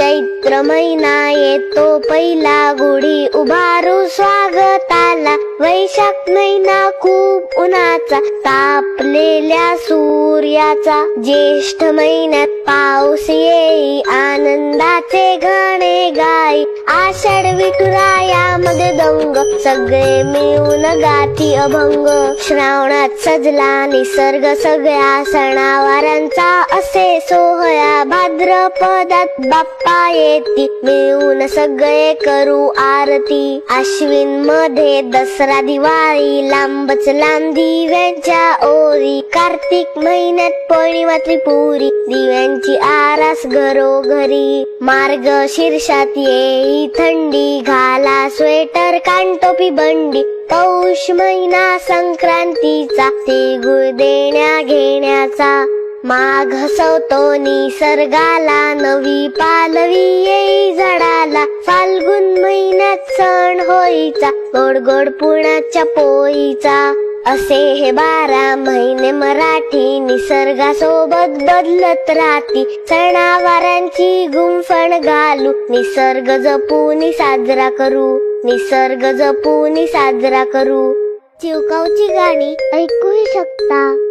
चैत्र महिना येतो पहिला, गुढी उभारू स्वागताला. वैशाख महिना खूप उन्हाचा, तापलेल्या सूर्याचा. ज्येष्ठ महिन्यात पाऊस येई, आनंदाचे गाणे गाई. आषाढ विठुरायामध्ये दंग, सगळे मिळून गाती अभंग. श्रावणात सजला निसर्ग सगळ्या सणावारांचा असे सोहळा. भाद्रपदात बाप्पा येती, मिळून सगळे करू आरती. आश्विन मध्ये दसरा दिवाळी, लांबच लांब दिव्यांच्या ओरी. कार्तिक महिन्यात पौर्णिमा त्रिपुरी, दिव्यांची आरास घरोघरी. मार्गशीर्षात येई थंडी, घाला स्वेटर कानटोपी बंडी. पौष महिना संक्रांतीचा, तिळगुळ देण्या घेण्याचा. माघ हसवतो निसर्गाला, नवी पालवी येई झाडाला. फाल्गुन महिन्यात सण होळीचा, गोड गोड पुण्याच्या पोळीचा. असे हे 12 महिने मराठी, निसर्गासोबत बदलत राहती. सणावारांची गुंफण घालू, निसर्ग जपून साजरा करू. निसर्ग जपून साजरा करू. चिवकावची गाणी ऐकूही शकता.